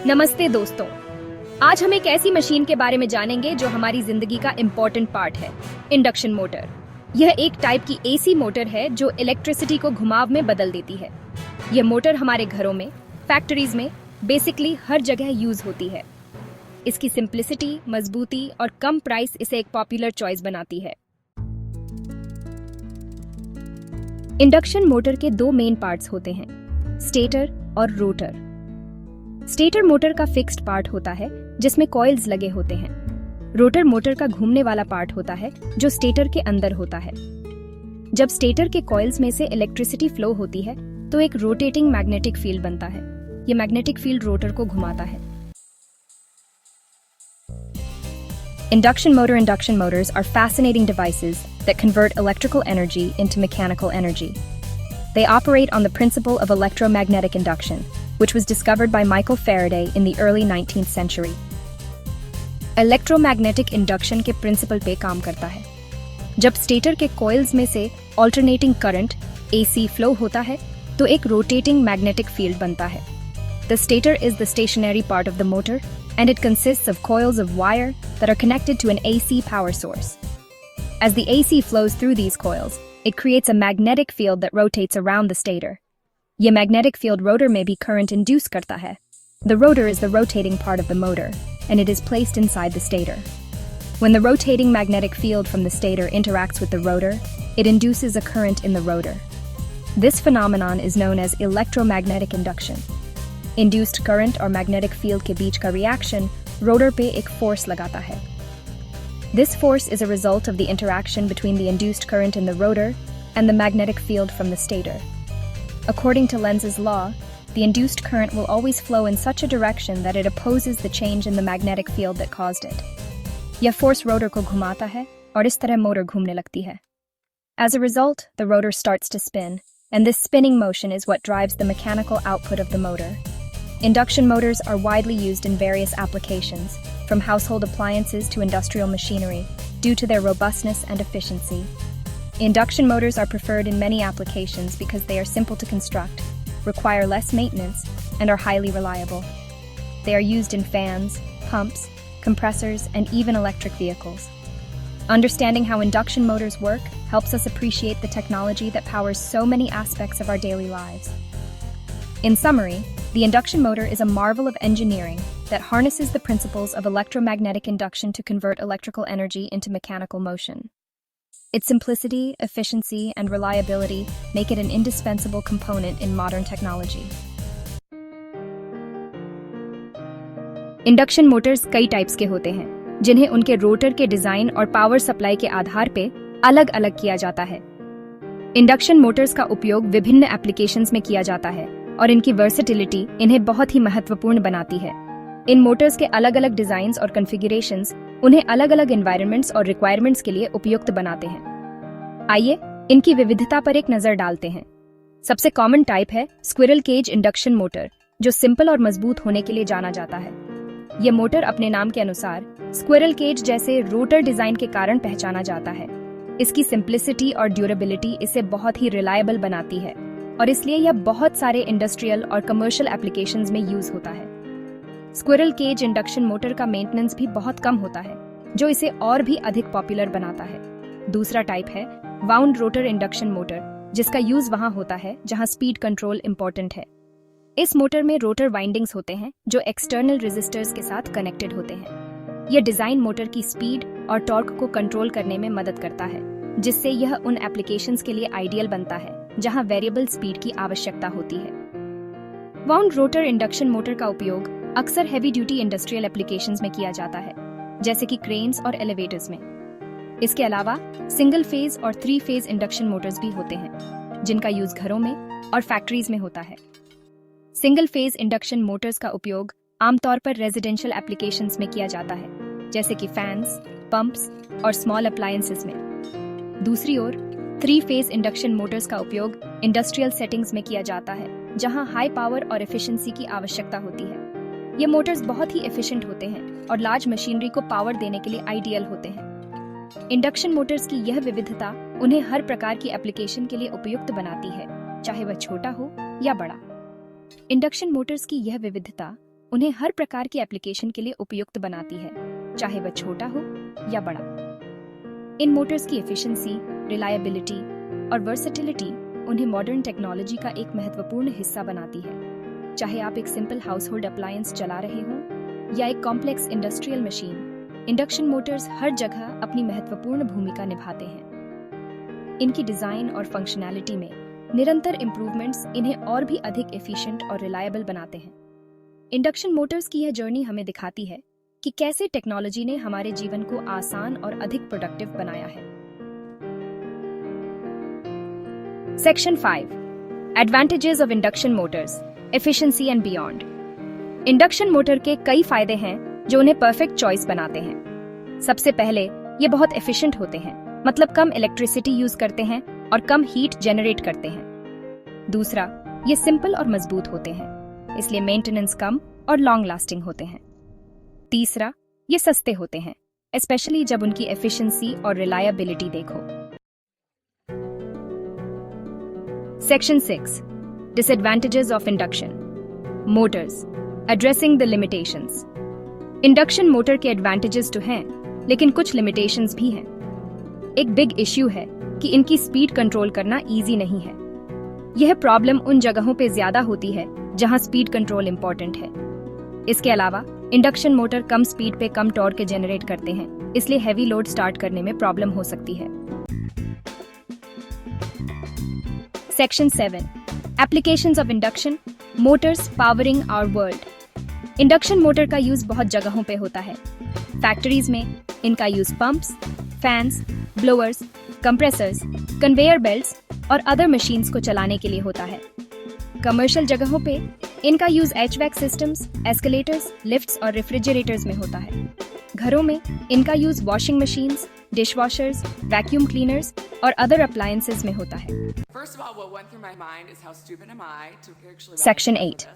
नमस्ते दोस्तों। आज हम एक ऐसी मशीन के बारे में जानेंगे जो हमारी जिंदगी का इम्पोर्टेंट पार्ट है, इंडक्शन मोटर। यह एक टाइप की एसी मोटर है जो इलेक्ट्रिसिटी को घुमाव में बदल देती है। यह मोटर हमारे घरों में, फैक्ट्रीज में, बेसिकली हर जगह यूज होती है। इसकी सिंप्लिसिटी, मजबूती और कम प्राइस इसे एक पॉपुलर चॉइस बनाती है। इंडक्शन मोटर के दो मेन पार्ट्स होते हैं, स्टेटर और रोटर। स्टेटर मोटर का फिक्स्ड पार्ट होता है जिसमें कॉइल्स लगे होते हैं। रोटर मोटर का घूमने वाला पार्ट होता है जो स्टेटर के अंदर होता है। जब स्टेटर के कॉइल्स में से इलेक्ट्रिसिटी फ्लो होती है तो एक रोटेटिंग मैग्नेटिक फील्ड बनता है। ये मैग्नेटिक फील्ड रोटर को घुमाता है। Induction motors are fascinating devices that convert electrical energy into mechanical energy. They operate on the principle of electromagnetic induction, which was discovered by Michael Faraday in the early 19th century. Electromagnetic induction के principal पे काम करता है। जब stator के coils में से alternating current AC flow होता है तो एक रोटेटिंग मैग्नेटिक फील्ड बनता है। The stator is the stationary part of the motor and it consists of coils of wire that are connected to an AC power source. As the AC flows through these coils, it creates a magnetic field that rotates around the stator. ये magnetic field rotor में भी current induce करता है. The rotor is the rotating part of the motor, and it is placed inside the stator. When the rotating magnetic field from the stator interacts with the rotor, it induces a current in the rotor. This phenomenon is known as electromagnetic induction. Induced current और magnetic field के बीच का reaction rotor पे एक force लगाता है. This force is a result of the interaction between the induced current in the rotor and the magnetic field from the stator. According to Lenz's law, the induced current will always flow in such a direction that it opposes the change in the magnetic field that caused it. यह force rotor को घुमाता है और इस तरह motor घूमने लगती है. As a result, the rotor starts to spin, and this spinning motion is what drives the mechanical output of the motor. Induction motors are widely used in various applications, from household appliances to industrial machinery, due to their robustness and efficiency. Induction motors are preferred in many applications because they are simple to construct, require less maintenance, and are highly reliable. They are used in fans, pumps, compressors, and even electric vehicles. Understanding how induction motors work helps us appreciate the technology that powers so many aspects of our daily lives. In summary, the induction motor is a marvel of engineering that harnesses the principles of electromagnetic induction to convert electrical energy into mechanical motion. Its simplicity, efficiency, and reliability make it an indispensable component in modern technology. Induction Motors कई types के होते हैं, जिन्हें उनके rotor के design और power supply के आधार पे अलग अलग किया जाता है। इंडक्शन मोटर्स का उपयोग विभिन्न एप्लीकेशंस में किया जाता है और इनकी वर्सेटिलिटी इन्हें बहुत ही महत्वपूर्ण बनाती है। इन मोटर्स के अलग अलग डिजाइन्स और कॉन्फ़िगरेशंस उन्हें अलग अलग एनवायरनमेंट्स और रिक्वायरमेंट्स के लिए उपयुक्त बनाते हैं। आइए इनकी विविधता पर एक नजर डालते हैं। सबसे कॉमन टाइप है स्क्विरल केज इंडक्शन मोटर, जो सिंपल और मजबूत होने के लिए जाना जाता है। यह मोटर अपने नाम के अनुसार स्क्विरल केज जैसे रोटर डिजाइन के कारण पहचाना जाता है। इसकी सिंप्लिसिटी और ड्यूरेबिलिटी इसे बहुत ही रिलायबल बनाती है और इसलिए यह बहुत सारे इंडस्ट्रियल और कमर्शियल एप्लीकेशंस में यूज होता है। स्क्विरल केज इंडक्शन मोटर का मेंटेनेंस भी बहुत कम होता है, जो इसे और भी अधिक पॉपुलर बनाता है। दूसरा टाइप है वाउंड रोटर इंडक्शन मोटर, जिसका यूज वहां होता है जहां स्पीड कंट्रोल इंपॉर्टेंट है। इस मोटर में रोटर वाइंडिंग्स होते हैं जो एक्सटर्नल रेजिस्टर्स के साथ कनेक्टेड होते हैं। यह डिजाइन मोटर की स्पीड और टॉर्क को कंट्रोल करने में मदद करता है, जिससे यह उन एप्लीकेशंस के लिए आइडियल बनता है जहां वेरिएबल स्पीड की आवश्यकता होती है। वाउंड रोटर इंडक्शन मोटर का उपयोग अक्सर हैवी ड्यूटी इंडस्ट्रियल एप्लीकेशंस में किया जाता है, जैसे कि क्रेन्स और एलिवेटर्स में। इसके अलावा सिंगल फेज और 3 फेज इंडक्शन मोटर्स भी होते हैं, जिनका यूज घरों में और फैक्ट्रीज में होता है। सिंगल फेज इंडक्शन मोटर्स का उपयोग आमतौर पर रेजिडेंशियल एप्लीकेशंस में किया जाता है, जैसे कि फैंस, पंप्स और स्मॉल अप्लायंसेस में। दूसरी ओर 3 फेज इंडक्शन मोटर्स का उपयोग इंडस्ट्रियल सेटिंग्स में किया जाता है, जहां हाई पावर और एफिशिएंसी की आवश्यकता होती है। ये मोटर्स बहुत ही एफिशिएंट होते हैं और लार्ज मशीनरी को पावर देने के लिए आइडियल होते हैं। इंडक्शन मोटर्स की यह विविधता उन्हें हर प्रकार की एप्लीकेशन के लिए उपयुक्त बनाती है, चाहे वह छोटा हो या बड़ा। इंडक्शन मोटर्स की यह विविधता उन्हें हर प्रकार की एप्लीकेशन के लिए उपयुक्त बनाती है, चाहे वह छोटा हो या बड़ा। इन मोटर्स की एफिशिएंसी, रिलायबिलिटी और वर्सेटिलिटी उन्हें मॉडर्न टेक्नोलॉजी का एक महत्वपूर्ण हिस्सा बनाती है। चाहे आप एक सिंपल हाउसहोल्ड अप्लायंस चला रहे हों या एक complex industrial machine, induction motors हर जगह अपनी महत्वपूर्ण भूमिका निभाते हैं। इनकी डिजाइन और फंक्शनैलिटी में निरंतर इंप्रूवमेंट्स इन्हें और भी अधिक एफिशिएंट और रिलायबल बनाते हैं। इंडक्शन मोटर्स की यह जर्नी हमें दिखाती है कि कैसे टेक्नोलॉजी ने हमारे जीवन को आसान और अधिक प्रोडक्टिव बनाया है। Section 5, advantages of induction Motors, efficiency and beyond. Induction motor के कई फायदे हैं जो उन्हें परफेक्ट चॉइस बनाते हैं। सबसे पहले, ये बहुत एफिशिएंट होते हैं, मतलब कम इलेक्ट्रिसिटी यूज करते हैं और कम हीट जनरेट करते हैं। दूसरा, ये सिंपल और मजबूत होते हैं, इसलिए मेंटेनेंस कम और लॉन्ग लास्टिंग होते हैं। तीसरा, ये सस्ते होते हैं, स्पेशली जब उनकी एफिशिएंसी और रिलायबिलिटी देखो। Section 6, disadvantages of induction Motors, addressing the limitations. Induction motor के एडवांटेजेस तो हैं, लेकिन कुछ लिमिटेशंस भी हैं। एक बिग इश्यू है कि इनकी स्पीड कंट्रोल करना इजी नहीं है। यह प्रॉब्लम उन जगहों पे ज्यादा होती है जहां स्पीड कंट्रोल इंपॉर्टेंट है। इसके अलावा इंडक्शन मोटर कम स्पीड पे कम टॉर्क जनरेट करते हैं, इसलिए हैवी लोड स्टार्ट करने में प्रॉब्लम हो सकती है। Section 7, applications of induction motors powering our world. Induction motor का यूज बहुत जगहों पे होता है। फैक्ट्रीज में इनका use pumps, fans, blowers, compressors, conveyor belts और अदर मशीन्स को चलाने के लिए होता है। कमर्शियल जगहों पे इनका use HVAC systems, escalators, lifts और रेफ्रिजरेटर्स में होता है। घरों में इनका use washing machines, dishwashers, vacuum cleaners और अदर अप्लायंसेस में होता है। Section 8,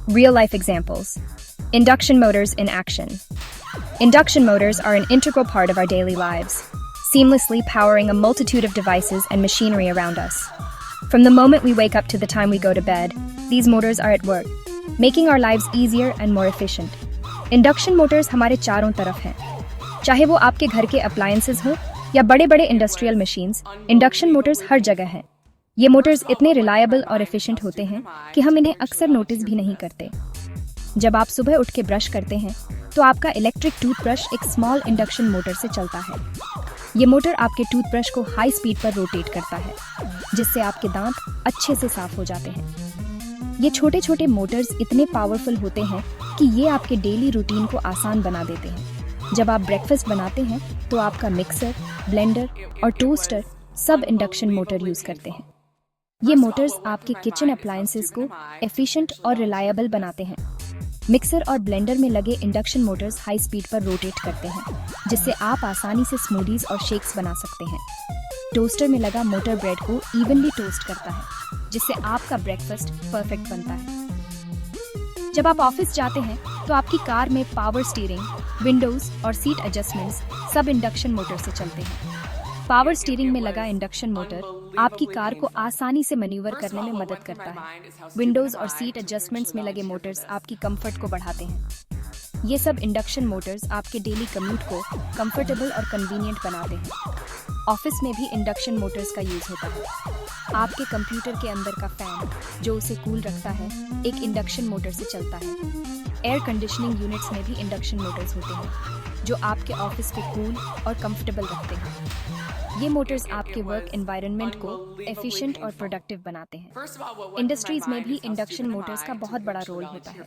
real life examples. Induction motors in action. Induction motors are an integral part of our daily lives, seamlessly powering a multitude of devices and machinery around us. From the moment we wake up to the time we go to bed, these motors are at work, making our lives easier and more efficient. Induction motors हमारे चारों तरफ हैं। चाहे वो आपके घर के appliances हो या बड़े-बड़े इंडस्ट्रियल मशीन्स, इंडक्शन मोटर्स हर जगह हैं। ये मोटर्स इतने रिलायबल और एफिशिएंट होते हैं कि हम इन्हें अक्सर नोटिस भी नहीं करते। जब आप सुबह उठ के ब्रश करते हैं तो आपका इलेक्ट्रिक टूथब्रश एक स्मॉल इंडक्शन मोटर से चलता है। ये मोटर आपके टूथब्रश को हाई स्पीड पर रोटेट करता है, जिससे आपके दांत अच्छे से साफ हो जाते हैं। ये छोटे छोटे मोटर्स इतने पावरफुल होते हैं कि ये आपके डेली रूटीन को आसान बना देते हैं। जब आप ब्रेकफास्ट बनाते हैं तो आपका मिक्सर, ब्लेंडर और टोस्टर सब इंडक्शन मोटर यूज करते हैं। ये मोटर्स आपके किचन अप्लायंसेस को एफिशिएंट और रिलायबल बनाते हैं। मिक्सर और ब्लेंडर में लगे इंडक्शन मोटर्स हाई स्पीड पर रोटेट करते हैं, जिससे आप आसानी से स्मूदीज और शेक्स बना सकते हैं। टोस्टर में लगा मोटर ब्रेड को इवनली टोस्ट करता है, जिससे आपका ब्रेकफास्ट परफेक्ट बनता है। जब आप ऑफिस जाते हैं तो आपकी कार में पावर स्टीयरिंग, विंडोज और सीट एडजस्टमेंट्स सब इंडक्शन मोटर से चलते हैं। पावर स्टीयरिंग में लगा इंडक्शन मोटर आपकी कार को आसानी से मैन्यूवर करने में मदद करता है। विंडोज और सीट एडजस्टमेंट्स में लगे मोटर्स आपकी कंफर्ट को बढ़ाते हैं। ये सब इंडक्शन मोटर्स आपके डेली कम्यूट को कंफर्टेबल और कन्वीनियंट बनाते हैं। ऑफिस में भी इंडक्शन मोटर्स का यूज होता है। आपके कंप्यूटर के अंदर का फैन जो उसे कूल रखता है, एक इंडक्शन मोटर से चलता है। एयर कंडीशनिंग यूनिट्स में भी इंडक्शन मोटर्स होते हैं, जो आपके ऑफिस को कूल और कंफर्टेबल रखते हैं। ये मोटर्स आपके वर्क एनवायरनमेंट को एफिशिएंट और प्रोडक्टिव बनाते हैं। इंडस्ट्रीज में भी इंडक्शन मोटर्स का बहुत बड़ा रोल होता है।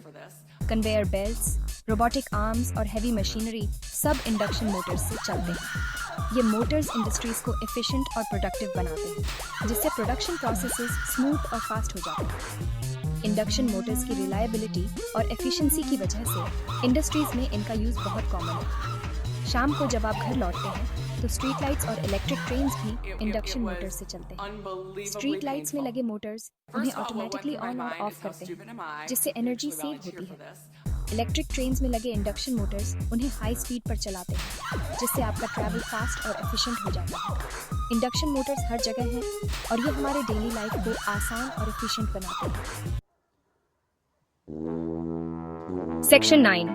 कन्वेयर बेल्ट्स, रोबोटिक आर्म्स और हैवी मशीनरी सब इंडक्शन मोटर्स से चलते हैं। ये मोटर्स इंडस्ट्रीज को एफिशिएंट और प्रोडक्टिव बनाते हैं, जिससे प्रोडक्शन प्रोसेसेस स्मूथ और फास्ट हो जाते हैं। इंडक्शन मोटर्स की रिलायबिलिटी और एफिशिएंसी की वजह से इंडस्ट्रीज में इनका यूज बहुत कॉमन है। शाम को जब आप घर लौटते हैं तो स्ट्रीट लाइट्स और इलेक्ट्रिक ट्रेन्स भी इंडक्शन मोटर्स से चलते हैं। स्ट्रीट लाइट्स में लगे मोटर्स उन्हें ऑटोमेटिकली ऑन और ऑफ करते हैं, जिससे एनर्जी सेव होती है। इलेक्ट्रिक ट्रेन्स में लगे इंडक्शन मोटर्स उन्हें हाई स्पीड पर चलाते हैं, जिससे आपका ट्रैवल फास्ट और एफिशिएंट हो जाता है। इंडक्शन मोटर्स हर जगह हैं और ये हमारे डेली लाइफ को आसान और एफिशिएंट बनाते हैं। Section 9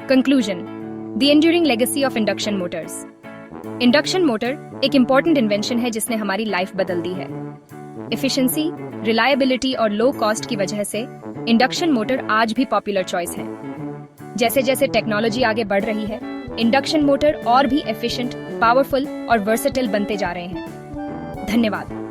conclusion the enduring legacy of induction Motors. Induction motor एक इंपॉर्टेंट इन्वेंशन है जिसने हमारी लाइफ बदल दी है। एफिशिएंसी, रिलायबिलिटी और लो कॉस्ट की वजह से इंडक्शन मोटर आज भी पॉपुलर चॉइस है। जैसे जैसे टेक्नोलॉजी आगे बढ़ रही है, इंडक्शन मोटर और भी एफिशिएंट, पावरफुल और वर्सेटाइल बनते जा रहे हैं। धन्यवाद।